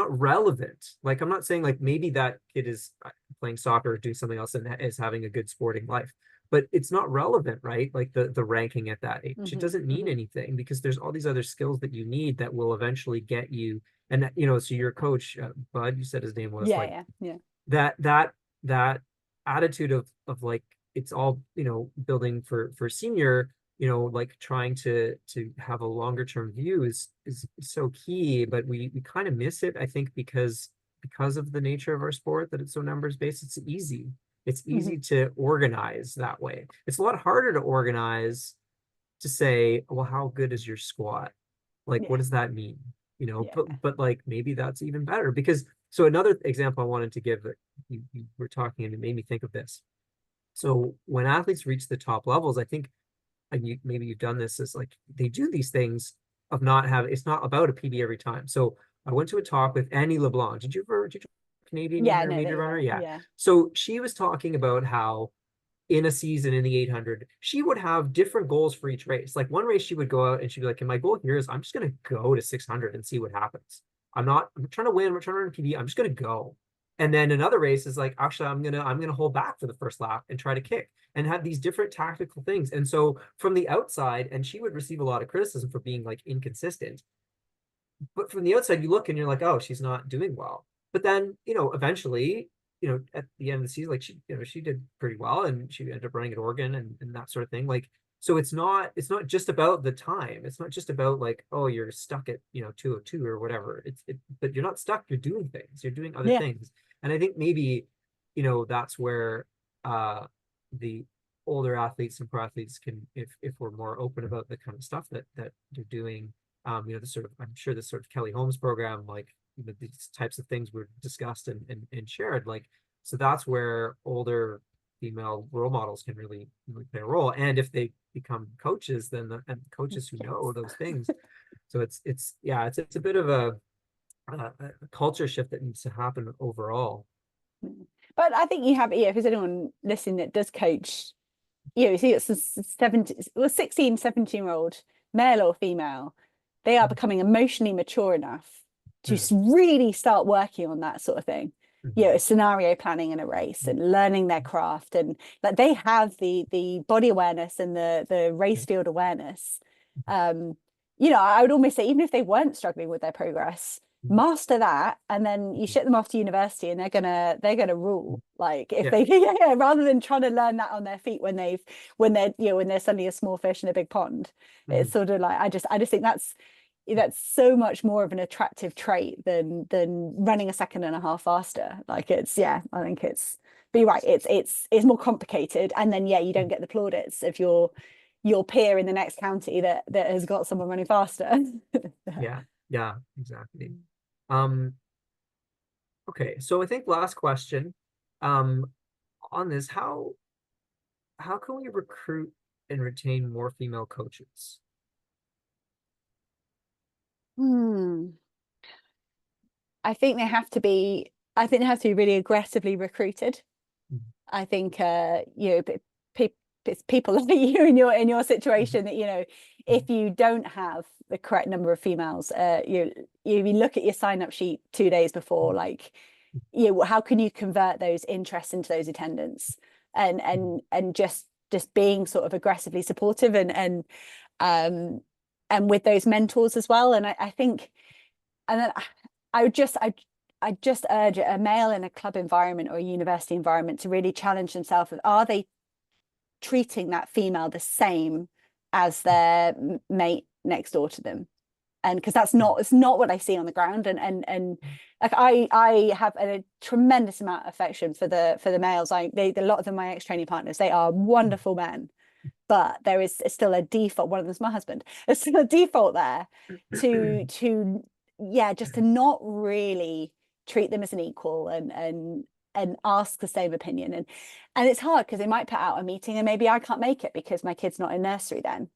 relevant. Like I'm not saying like maybe that kid is playing soccer or doing something else and is having a good sporting life, but it's not relevant, right? Like the ranking at that age, it doesn't mean anything, because there's all these other skills that you need that will eventually get you. And so your coach, Bud, you said his name was, like, yeah. that attitude of like it's all, building for senior, like trying to have a longer term view is so key. But we kind of miss it, I think, because of the nature of our sport, that it's so numbers based. It's easy to organize that way. It's a lot harder to organize to say, well, how good is your squat? Like, what does that mean? But like maybe that's even better, because so another example I wanted to give that you were talking, and it made me think of this. So when athletes reach the top levels, I think, and maybe you've done this, is like they do these things of not having, it's not about a PB every time. So I went to a talk with Annie LeBlanc. Did you Canadian intermediate runner? Yeah. So she was talking about how in a season in the 800, she would have different goals for each race. Like one race she would go out and she'd be like, and my goal here is I'm just going to go to 600 and see what happens. I'm trying to win. I'm trying to run a PB. I'm just going to go. And then another race is like, actually, I'm gonna hold back for the first lap and try to kick, and have these different tactical things. And so from the outside, and she would receive a lot of criticism for being like inconsistent. But from the outside, you look and you're like, oh, she's not doing well. But then, eventually, at the end of the season, like she did pretty well, and she ended up running at Oregon and that sort of thing. Like, so it's not just about the time. It's not just about like, oh, you're stuck at 2:02 or whatever. But you're not stuck. You're doing things. You're doing other things. And I think maybe, that's where the older athletes and pro athletes can, if we're more open about the kind of stuff that they're doing, the sort of, I'm sure this sort of Kelly Holmes program, like, these types of things were discussed and shared. Like, so that's where older female role models can really play a role. And if they become coaches, then and coaches who know those things. So it's a bit of a culture shift that needs to happen overall. But I think you have, if there's anyone listening that does coach, see it's a 16, 17-year-old male or female, they are becoming emotionally mature enough to really start working on that sort of thing. Scenario planning in a race and learning their craft, and like they have the body awareness and the race field awareness. I would almost say, even if they weren't struggling with their progress, master that, and then you ship them off to university and they're gonna rule. Like if they rather than trying to learn that on their feet when they're suddenly a small fish in a big pond. It's sort of like, I just think that's so much more of an attractive trait than running a second and a half faster. Like I think it's, but you're right, it's more complicated. And then you don't get the plaudits if you're your peer in the next county that has got someone running faster. Yeah, exactly. Okay, so I think last question on this, how can we recruit and retain more female coaches? I think they have to be really aggressively recruited. I think it's people like you in your situation that, if you don't have the correct number of females, you look at your sign-up sheet 2 days before, like, how can you convert those interests into those attendance, and just being sort of aggressively supportive and with those mentors as well. And I think, and then I just urge a male in a club environment or a university environment to really challenge themselves. Are they treating that female the same as their mate next door to them? And because it's not what I see on the ground. And like I have a tremendous amount of affection for the males. A lot of them, my ex-training partners, they are wonderful men, but there is still a default. One of them's my husband. There's still a default there to just to not really treat them as an equal and ask the same opinion. And it's hard because they might put out a meeting and maybe I can't make it because my kid's not in nursery then.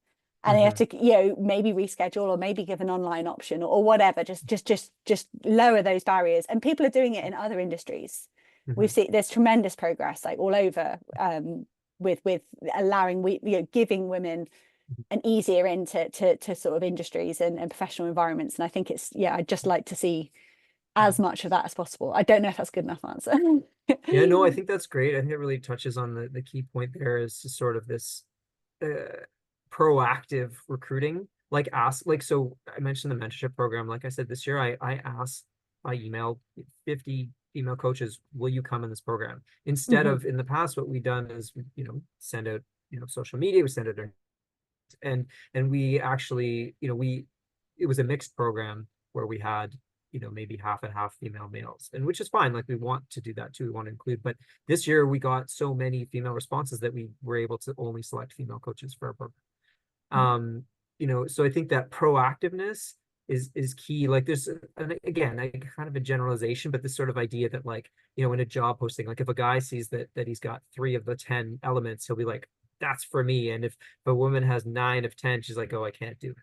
And they have to, maybe reschedule or maybe give an online option or whatever, just lower those barriers. And people are doing it in other industries. We've seen there's tremendous progress like all over, with allowing giving women an easier into to sort of industries and professional environments. And I think I'd just like to see as much of that as possible. I don't know if that's a good enough answer. Yeah, no, I think that's great. I think it really touches on the key point there is just sort of this proactive recruiting. So I mentioned the mentorship program. Like I said, this year I emailed 50 female coaches, will you come in this program? Instead of in the past, what we've done is, send out, social media, we send it and we actually, it was a mixed program where we had, maybe half and half female males, and which is fine. Like we want to do that too. We want to include, but this year we got so many female responses that we were able to only select female coaches for our program. So I think that proactiveness is key. Like there's, again, kind of a generalization, but this sort of idea that like, in a job posting, like if a guy sees that he's got 3 of the 10 elements, he'll be like, that's for me. And if a woman has 9 of 10, she's like, oh, I can't do it.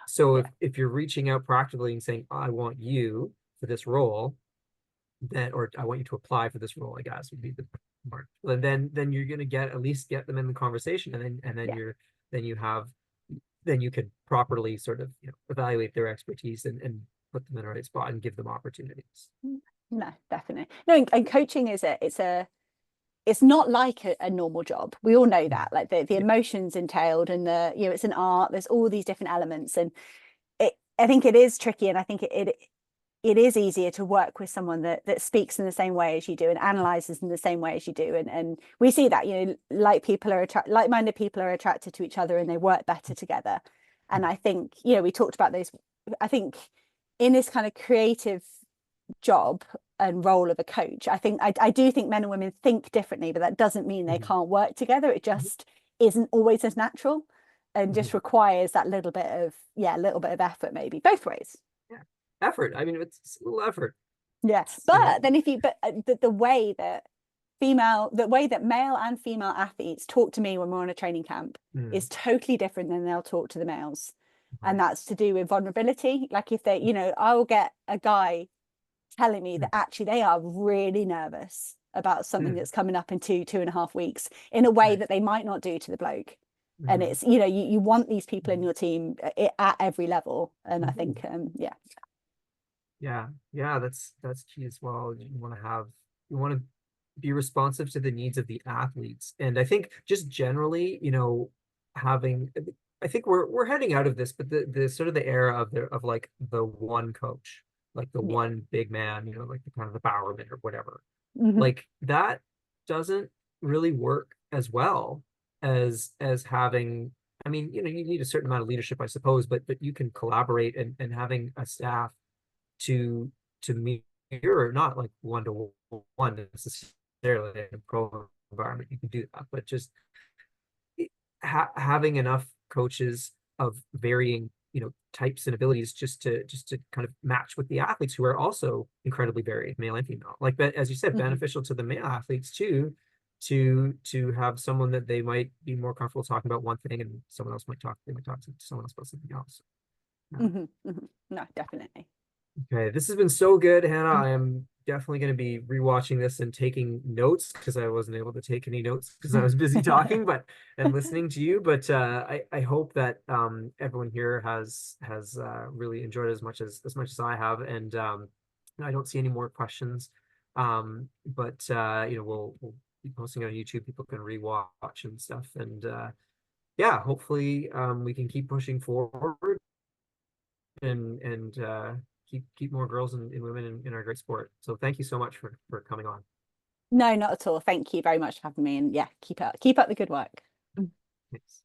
So if you're reaching out proactively and saying, I want you for this role, or I want you to apply for this role, I guess would be the part. And then you're going to at least get them in the conversation, and then you could properly sort of evaluate their expertise and put them in the right spot and give them opportunities. No, definitely. No, and coaching it's not like a normal job. We all know that, like the emotions entailed and it's an art, there's all these different elements. And I think it is tricky. And I think it is easier to work with someone that speaks in the same way as you do and analyzes in the same way as you do. And we see that, like-minded people are attracted to each other and they work better together. And I think, we talked about those, I think in this kind of creative job and role of a coach, I do think men and women think differently, but that doesn't mean they can't work together. It just isn't always as natural and just requires that little bit of effort, maybe both ways. Effort. I mean, it's a little effort. But then the way that male and female athletes talk to me when we're on a training camp is totally different than they'll talk to the males. And that's to do with vulnerability. Like if they, I will get a guy telling me that actually they are really nervous about something that's coming up in 2.5 weeks in a way that they might not do to the bloke. And it's, you want these people in your team at every level. And I think, that's key as well. You want to be responsive to the needs of the athletes. And I think just generally, I think we're heading out of this, but the sort of the era of like the one coach, like the one big man, like the kind of the Bowerman or whatever, like that doesn't really work as well as having, I mean, you need a certain amount of leadership, I suppose, but you can collaborate and having a staff to mirror, not like one necessarily in a pro environment, you can do that, but just having enough coaches of varying, you know, types and abilities just to kind of match with the athletes who are also incredibly varied, male and female. Like, but as you said, beneficial to the male athletes too, to have someone that they might be more comfortable talking about one thing, and someone else might talk, they might talk to someone else about something else. No, definitely. Okay, this has been so good, Hannah. I am definitely going to be rewatching this and taking notes, because I wasn't able to take any notes because I was busy talking, but and listening to you. But I hope that everyone here has really enjoyed it as much as I have. And I don't see any more questions. But you know, we'll be posting on YouTube. People can rewatch and stuff. And yeah, hopefully we can keep pushing forward and keep more girls and women in our great sport. So thank you so much for coming on. No, not at all. Thank you very much for having me. And yeah, keep up the good work. Thanks.